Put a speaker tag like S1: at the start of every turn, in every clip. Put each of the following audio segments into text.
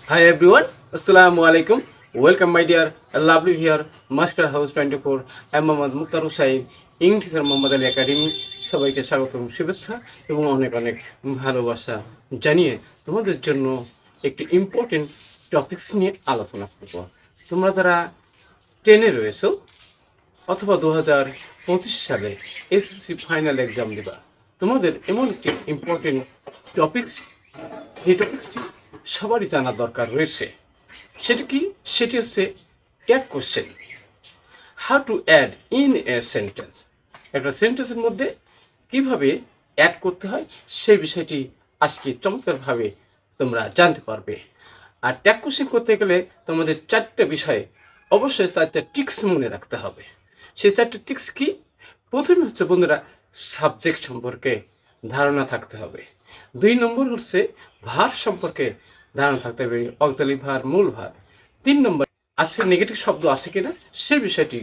S1: Hi everyone, Assalamu alaikum. Welcome my dear lovely here, Master House 24. I'm Mohammad Mukhtar Hussain, English Mohammad Ali academy. সবাইকে স্বাগতম, শুভেচ্ছা এবং অনেক অনেক ভালোবাসা জানিয়ে তোমাদের জন্য একটি ইম্পর্টেন্ট টপিকস নিয়ে আলোচনা করব। তোমরা যারা 10-এ রয়েছো অথবা 2025 সালে এসএসসি ফাইনাল এক্সাম দিবা, তোমাদের এমন একটি ইম্পর্টেন্ট টপিকস, এই টপিকসটি সবারই জানা দরকার রয়েছে। সেটি হচ্ছে tag question, how to add in a sentence. একটা সেন্টেন্সের মধ্যে কিভাবে অ্যাড করতে হয় সেই বিষয়টি আজকে চমৎকারভাবে তোমরা জানতে পারবে। আর ট্যাগ কোশ্চেন করতে গেলে তোমাদের 4টে বিষয়ে অবশ্যই 4টা ট্রিক্স মনে রাখতে হবে। সেই 4টে ট্রিক্স কি? প্রথমে হচ্ছে বন্ধুরা, সাবজেক্ট সম্পর্কে ধারণা থাকতে হবে। 2 নম্বর হচ্ছে ভার সম্পর্কে ধারণা থাকতে হবে, অক্সিলারি ভার, মূল ভার। 3 নম্বর আজকে নেগেটিভ শব্দ আছে কিনা সে বিষয়টি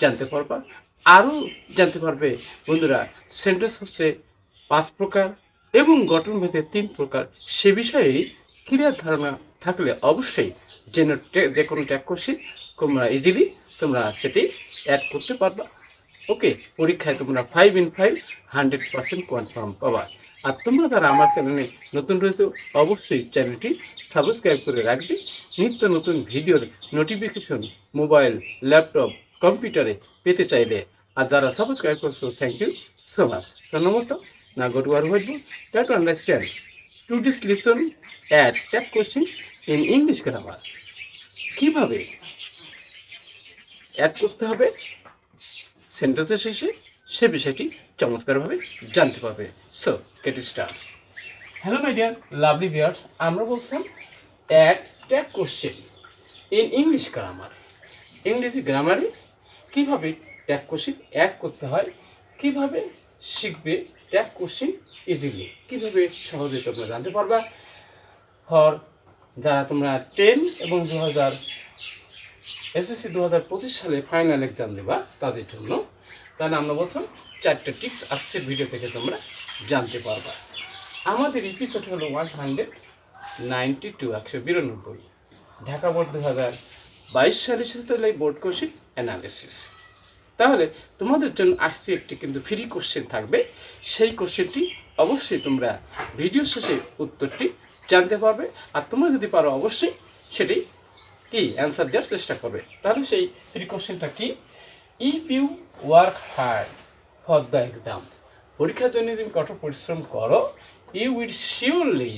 S1: জানতে পারবা। আরও জানতে পারবে বন্ধুরা, সেন্টেন্স হচ্ছে 5 প্রকার এবং গঠনভেদে 3 প্রকার। সে বিষয়ে ক্লিয়ার ধারণা থাকলে অবশ্যই যে কোনো ট্যাগ কোশ্চেন তোমরা ইজিলি সেটি অ্যাড করতে পারবা। ওকে, পরীক্ষায় তোমরা 5 in 5 100% কনফার্ম পাবা। আর তোমরা যারা আমার চ্যানেলে নতুন রয়েছে অবশ্যই চ্যানেলটি সাবস্ক্রাইব করে রাখবে। নিত্য নতুন ভিডিওর নোটিফিকেশন মোবাইল, ল্যাপটপ, কম্পিউটারে পেতে চাইলে। আর যারা সাবস্ক্রাইব করছো, থ্যাংক ইউ সো মাচ। ধন্যবাদ। না go to our whiteboard, try to understand to this lesson add tag question in English grammar. কীভাবে অ্যাড করতে হবে সেন্টেন্সের শেষে সে বিষয়টি চমৎকারভাবে জানতে পারবে। So get start. Hello my dear lovely viewers, আমরা বলছিলাম add tag question in English grammar. ইংরেজি গ্রামারে কীভাবে ট্যাগ কোশ্চেন অ্যাড করতে হয়, কীভাবে শিখবে ট্যাগ কোশ্চেন ইজিলি, কীভাবে সহজে তোমরা জানতে পারবা। যারা তোমরা 10 এবং এসএসসি 2025 সালে ফাইনাল এক্সাম দেবা তাদের জন্য, তাহলে আমরা বলছিলাম 4টে টিপস আজকের ভিডিও থেকে তোমরা জানতে পারবা। আমাদের এপিসোড হলো 192, 192। ঢাকা বোর্ড 2022 সালে এসেছিল বোর্ড কোশ্চেন অ্যানালিসিস। তাহলে তোমাদের জন্য আসছে একটি কিন্তু ফ্রি কোশ্চেন থাকবে। সেই কোশ্চেনটি অবশ্যই তোমরা ভিডিও শেষে উত্তরটি জানতে পারবে। আর তোমরা যদি পারো অবশ্যই সেটি কি অ্যান্সার দেওয়ার চেষ্টা করবে। তাহলে সেই ফ্রি কোশ্চেনটা কি? If you work hard for the exam, পরীক্ষার জন্য তুমি কঠোর পরিশ্রম করো, you will surely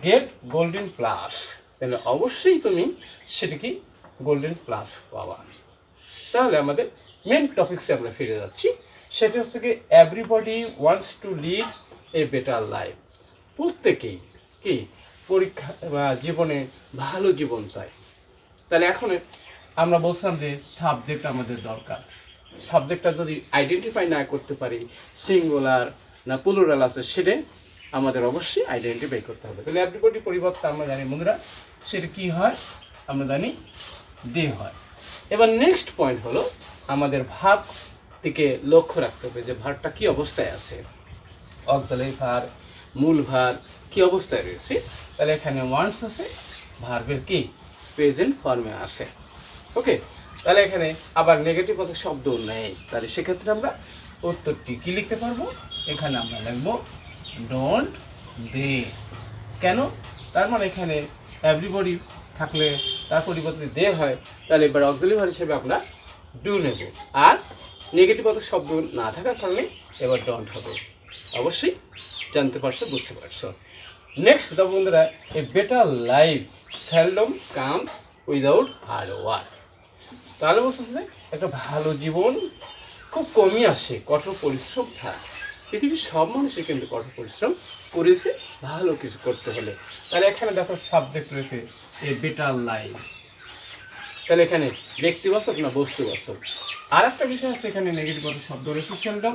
S1: get golden plus. তাহলে অবশ্যই তুমি সেটি কি গোল্ডেন প্লাস পাবা। তাহলে আমাদের মেন টপিক্সে আমরা ফিরে যাচ্ছি। সেটি হচ্ছে কি everybody wants to lead a better life. প্রত্যেকেই কি পরীক্ষা বা জীবনে ভালো জীবন চায়। তাহলে এখন আমরা বলছিলাম যে সাবজেক্ট আমাদের দরকার। সাবজেক্টটা যদি আইডেন্টিফাই না করতে পারি সিঙ্গুলার না প্লুরাল আছে, সেটা আমাদের অবশ্যই আইডেন্টিফাই করতে হবে। তাহলে এভরিবডি পরিবর্তে আমরা জানি বন্ধুরা সেটা কী হয়, আমরা জানি দে হয়। এবার নেক্সট পয়েন্ট হলো আমাদের ভাব থেকে লক্ষ্য রাখতে হবে যে ভারটা কী অবস্থায় আছে, অক্সিলারি ভার, মূল ভার কী অবস্থায় রয়েছে। তাহলে এখানে ওয়ান্টস আছে, ভার্বের কি প্রেজেন্ট ফর্মে আছে। ওকে, তাহলে এখানে আবার নেগেটিভ অত শব্দ নেই। তাহলে সেক্ষেত্রে আমরা উত্তরটি কী লিখতে পারবো? এখানে আমরা লিখবো ডোন্ট দে। কেন? তার মানে এখানে এভরিবডি থাকলে তার পরিবর্তে দে হয়, তাহলে এবার অক্সিলারি ভার হিসেবে আমরা ডু নেব। আর নেগেটিভ অত শব্দ না থাকার কারণে এবার ডোন্ট হবে। অবশ্যই জানতে পারছো, বুঝতে পারছো। নেক্সট দেখো বন্ধুরা, a better life seldom comes without hard work. তাহলে বলছে যে একটা ভালো জীবন খুব কমই আসে কঠোর পরিশ্রম ছাড়া। পৃথিবীর সব মানুষই কিন্তু কঠোর পরিশ্রম করেছে ভালো কিছু করতে হলে। তাহলে এখানে দেখো সাবজেক্ট রয়েছে এ বেটার লাইফ। তাহলে এখানে ব্যক্তিবাচক না বস্তুবাচক। আর একটা বিষয় আছে, এখানে নেগেটিভ শব্দ রয়েছে সেলডম।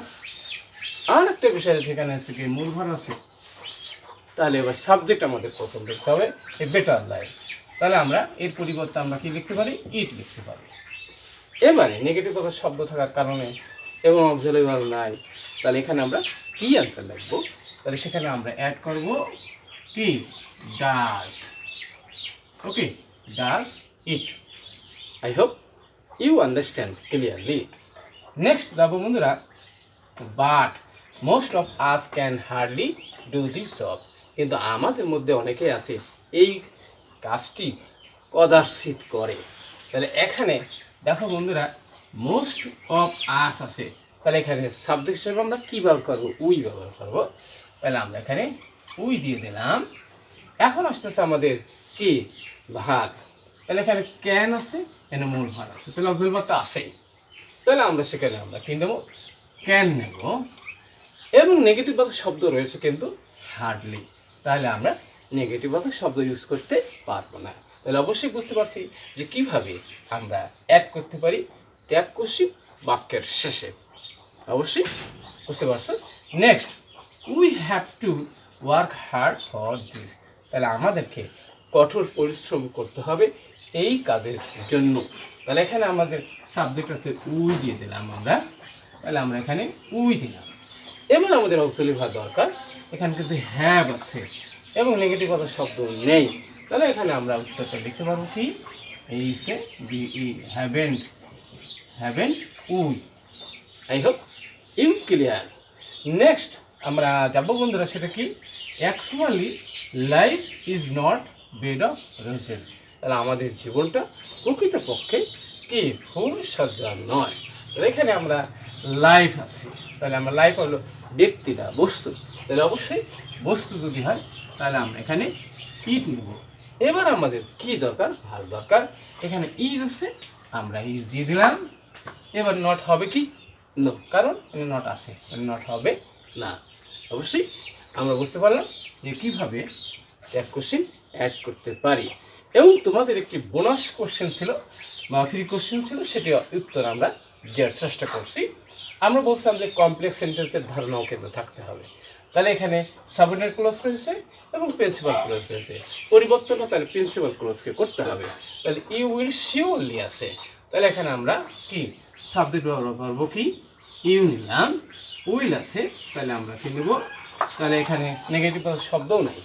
S1: আর একটা বিষয় আছে, এখানে আছে কি মূল ভার আছে। তাহলে এবার সাবজেক্ট আমাদের প্রথম লিখতে হবে এ বেটার লাইফ। তাহলে আমরা এর পরিবর্তে আমরা কি লিখতে পারি? ইট লিখতে পারি। এবারে নেগেটিভ কথা শব্দ থাকার কারণে এবং অক্সিলারি ভার্ব নাই, তাহলে এখানে আমরা কি অ্যান্সার লিখবো? তাহলে সেখানে আমরা অ্যাড করব কি does. Okay, does it. I hope you understand clearly. Next, দেখো বন্ধুরা, but most of us can hardly do this job. কিন্তু আমাদের মধ্যে অনেকেই আছে এই কাজটি কদাচিৎ করে। তাহলে এখানে দেখো বন্ধুরা, মোস্ট অফ আস আছে, তাহলে এখানে সাবজেক্ট হিসেবে আমরা কী ব্যবহার করবো? উই ব্যবহার করবো। তাহলে আমরা এখানে উই দিয়ে দিলাম। এখন আসতেছে আমাদের কি ভাগ, তাহলে এখানে ক্যান আছে, এখানে মূল ভাগ আছে, তাহলে অক্সিলারি ভাগটা আসেই। তাহলে আমরা সেখানে আমরা কী নেব? ক্যান নেব। এবং নেগেটিভ বাক্য শব্দ রয়েছে কিন্তু হার্ডলি, তাহলে আমরা নেগেটিভ বাক্য শব্দ ইউজ করতে পারবো না। তাহলে অবশ্যই বুঝতে পারছি যে কিভাবে আমরা অ্যাড করতে পারি ট্যাগ কোশ্চেন বাক্যের শেষে। অবশ্যই বুঝতে পারছো। Next, we have to work hard for this. তাহলে আমাদেরকে কঠোর পরিশ্রম করতে হবে এই কাজের জন্য। তাহলে এখানে আমাদের সাবজেক্ট আছে, উই দিয়ে দিলাম আমরা। তাহলে আমরা এখানে উই দিলাম। এবার আমাদের অক্সিলারি ভার্ব দরকার, এখানে কিন্তু হ্যাভ আছে এবং নেগেটিভ কথা শব্দ নেই। তাহলে এখানে আমরা উত্তরটা লিখতে পারবো কি? এইসে বিই, haven't, haven't we. I hope you clear. Next আমরা যাবো বন্ধুরা, সেটা কি? Actually life is not bed of roses. তাহলে আমাদের জীবনটা প্রকৃতপক্ষে কি ফুল সজ্জা নয়। তাহলে এখানে আমরা লাইফ আছি, তাহলে আমরা লাইফ হলো ব্যক্তি না বস্তু। তাহলে অবশ্যই বস্তু যদি হয় তাহলে আমরা এখানে ইট নেব। এবার আমাদের কি দরকার? ভাগ দরকার। এখানে ইজ আছে, আমরা ইজ দিয়ে দিলাম। এবার নট হবে কি? নো, কারণ এখানে নট আছে, নট হবে না। অবশ্যই আমরা বুঝতে পারলাম যে কীভাবে ট্যাগ কোশ্চেন অ্যাড করতে পারি। এবং তোমাদের একটি বোনাস কোশ্চেন ছিল বা ফ্রি কোশ্চেন ছিল, সেটি উত্তর আমরা দেওয়ার চেষ্টা করছি। আমরা বলছিলাম যে কমপ্লেক্স সেন্টেন্সের ধারণাও কিন্তু থাকতে হবে। তাহলে এখানে সাবঅর্ডিনেট ক্লজ রয়েছে এবং প্রিন্সিপাল ক্লজ রয়েছে। পরিবর্তনটা তাহলে প্রিন্সিপাল ক্লজকে করতে হবে। তাহলে ইউ উইল শিওরলি আছে, তাহলে এখানে আমরা কি সাবজেক্ট ব্যবহার করবো কি? ইউ নিলাম। উইল আছে, তাহলে আমরা কি নেব? তাহলে এখানে নেগেটিভ শব্দও নাই,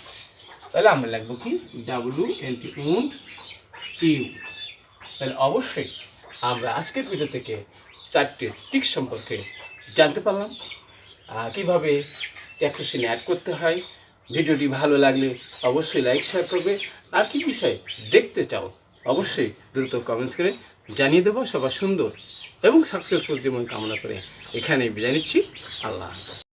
S1: তাহলে আমরা লিখবো কি? WNT won't you. তাহলে অবশ্যই আমরা আজকের ভিডিও থেকে 4টি ট্রিক সম্পর্কে জানতে পারলাম, কীভাবে ট্যাগ কোশ্চেন অ্যাড করতে হয়। ভিডিওটি ভালো লাগলে অবশ্যই লাইক শেয়ার করবে। আর কি বিষয় দেখতে চাও অবশ্যই দ্রুত কমেন্টস করে জানিয়ে দেবো। সবার সুন্দর এবং সাকসেসফুল জীবন কামনা করে এখানেই বিদায় নিচ্ছি। আল্লাহ হাফেজ।